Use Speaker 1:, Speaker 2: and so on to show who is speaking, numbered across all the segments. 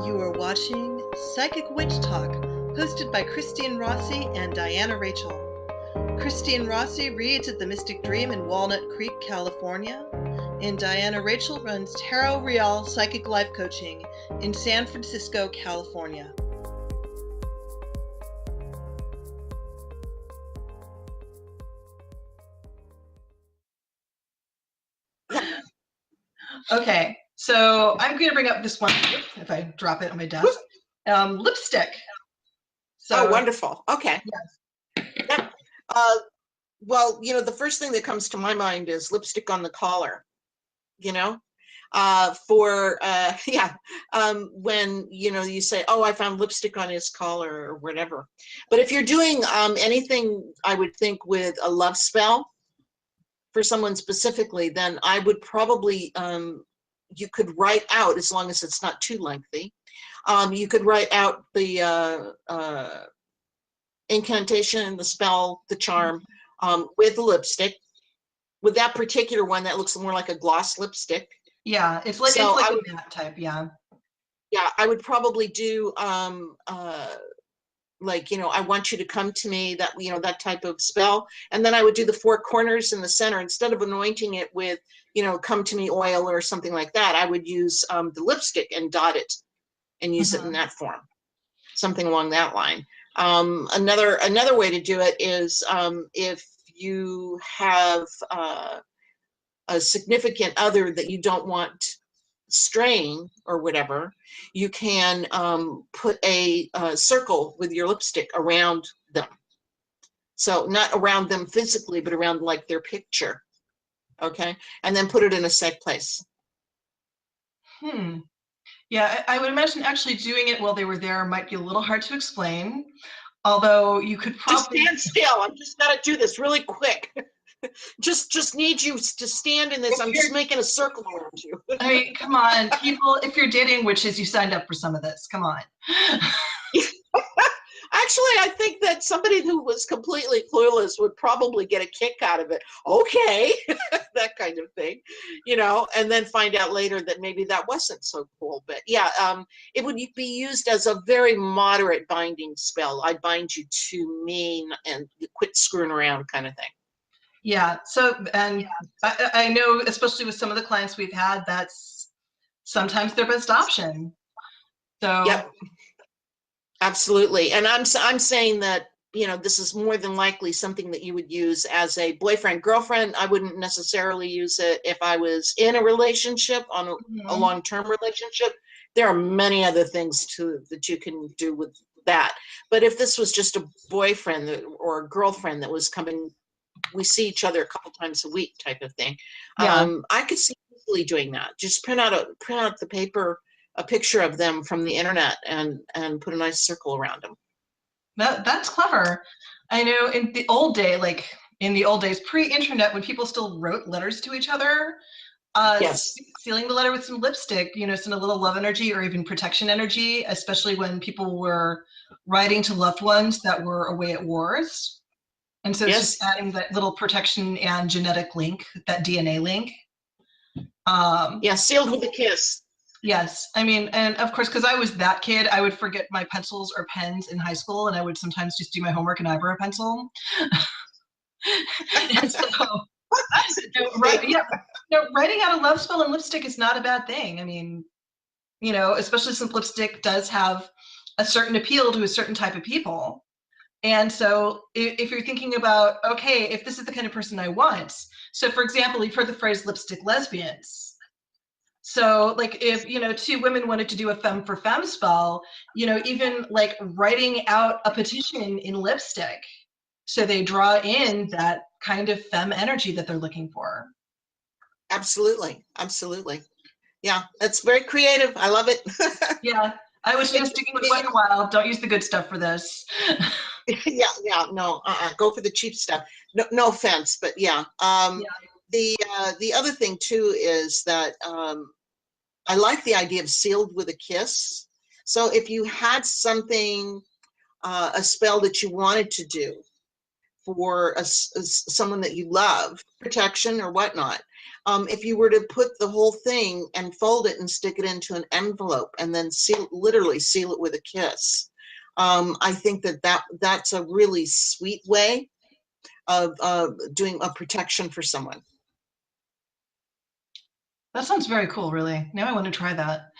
Speaker 1: You are watching Psychic Witch Talk, hosted by Christine Rossi and Diana Rachel. Christine Rossi reads at the Mystic Dream in Walnut Creek, California, and Diana Rachel runs Tarot Real Psychic Life Coaching in San Francisco, California. Okay, so I'm going to bring up this one, if I drop it on my desk, lipstick.
Speaker 2: So, oh, wonderful. Okay.
Speaker 1: Yes.
Speaker 2: Yeah. Well, you know, the first thing that comes to my mind is lipstick on the collar, you know, when, you know, you say, oh, I found lipstick on his collar or whatever. But if you're doing anything, I would think with a love spell for someone specifically, then I would probably, you could write out, as long as it's not too lengthy, you could write out the incantation, the spell, the charm, with the lipstick. With that particular one, that looks more like a gloss lipstick.
Speaker 1: Yeah, it's like, so it's like a matte type, yeah.
Speaker 2: Yeah, I would probably do, like, you know, I want you to come to me, that, you know, that type of spell. And then I would do the four corners in the center. Instead of anointing it with, you know, come to me oil or something like that, I would use the lipstick and dot it and use it in that form, something along that line. Another way to do it is if you have a significant other that you don't want straying or whatever, you can put a circle with your lipstick around them. So not around them physically, but around like their picture. Okay, and then put it in a safe place.
Speaker 1: Yeah, I would imagine actually doing it while they were there might be a little hard to explain. Although you could probably
Speaker 2: just stand still. I'm just gotta do this really quick. just need you to stand in this. I'm just making a circle around you.
Speaker 1: I mean, come on, people, if you're dating witches, you signed up for some of this. Come on.
Speaker 2: Actually, I think that somebody who was completely clueless would probably get a kick out of it. Okay, that kind of thing, you know, and then find out later that maybe that wasn't so cool. But yeah, it would be used as a very moderate binding spell. I bind you to me and quit screwing around kind of thing.
Speaker 1: Yeah, so, and I know, especially with some of the clients we've had, that's sometimes their best option. So.
Speaker 2: Yep. Absolutely. And I'm saying that, you know, this is more than likely something that you would use as a boyfriend, girlfriend. I wouldn't necessarily use it if I was in a relationship, on a long-term relationship. There are many other things that you can do with that. But if this was just a boyfriend or a girlfriend that was coming, we see each other a couple times a week type of thing. Yeah. I could see easily doing that. Just print out the paper, a picture of them from the internet, and put a nice circle around them.
Speaker 1: That's clever. I know in the old days, pre-internet, when people still wrote letters to each other,
Speaker 2: yes,
Speaker 1: sealing the letter with some lipstick, you know, send a little love energy or even protection energy, especially when people were writing to loved ones that were away at wars. And so it's just adding that little protection and genetic link, that DNA link.
Speaker 2: Yeah, sealed with a kiss.
Speaker 1: Yes, I mean, and of course, because I was that kid, I would forget my pencils or pens in high school, and I would sometimes just do my homework and eyebrow pencil. And so, writing out a love spell in lipstick is not a bad thing. I mean, you know, especially since lipstick does have a certain appeal to a certain type of people. And so if you're thinking about, okay, if this is the kind of person I want, so for example, you've heard the phrase lipstick lesbians. So like if, you know, two women wanted to do a femme for femme spell, you know, even like writing out a petition in lipstick, so they draw in that kind of femme energy that they're looking for.
Speaker 2: Absolutely. Absolutely. Yeah, that's very creative. I love it.
Speaker 1: Yeah, I was just sticking with quite a while. Don't use the good stuff for this.
Speaker 2: Yeah, no, go for the cheap stuff. No offense, but yeah. The other thing too is that I like the idea of sealed with a kiss. So if you had something, a spell that you wanted to do for someone that you love, protection or whatnot, If you were to put the whole thing and fold it and stick it into an envelope and then literally seal it with a kiss, I think that's a really sweet way of doing a protection for someone.
Speaker 1: That sounds very cool, really. Now I want to try that.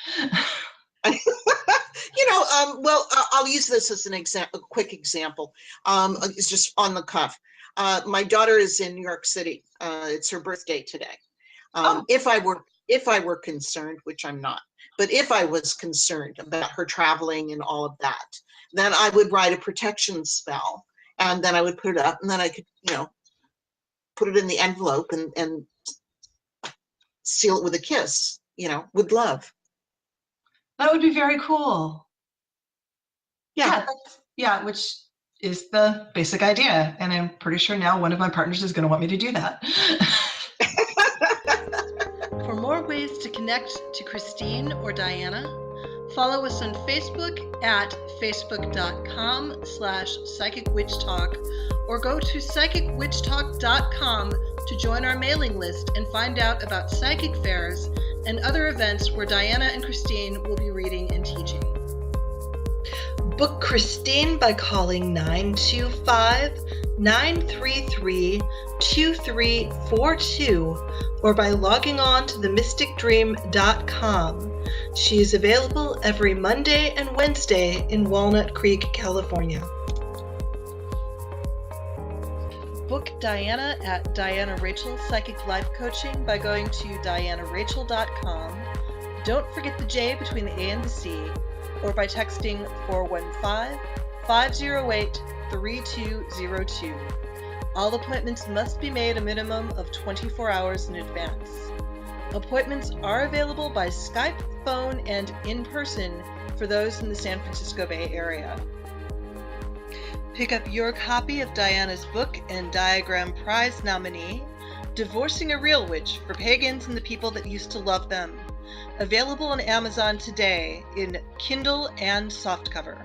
Speaker 2: Well, I'll use this as a quick example. It's just on the cuff. My daughter is in New York City. It's her birthday today. If I were concerned, which I'm not, but if I was concerned about her traveling and all of that, then I would write a protection spell, and then I would put it up, and then I could, put it in the envelope and seal it with a kiss, with love.
Speaker 1: That would be very cool.
Speaker 2: Yeah.
Speaker 1: Yeah, which is the basic idea. And I'm pretty sure now one of my partners is going to want me to do that. For more ways to connect to Christine or Diana, follow us on Facebook at facebook.com/psychicwitchtalk, or go to psychicwitchtalk.com to join our mailing list and find out about psychic fairs and other events where Diana and Christine will be reading and teaching. Book Christine by calling 925-933-2342 or by logging on to themysticdream.com. She is available every Monday and Wednesday in Walnut Creek, California. Book Diana at Diana Rachel Psychic Life Coaching by going to dianarachel.com. Don't forget the J between the A and the C, or by texting 415-508-3202. All appointments must be made a minimum of 24 hours in advance. Appointments are available by Skype, phone, and in person for those in the San Francisco Bay Area. Pick up your copy of Diana's book and Diagram Prize nominee, Divorcing a Real Witch for Pagans and the People That Used to Love Them. Available on Amazon today in Kindle and softcover.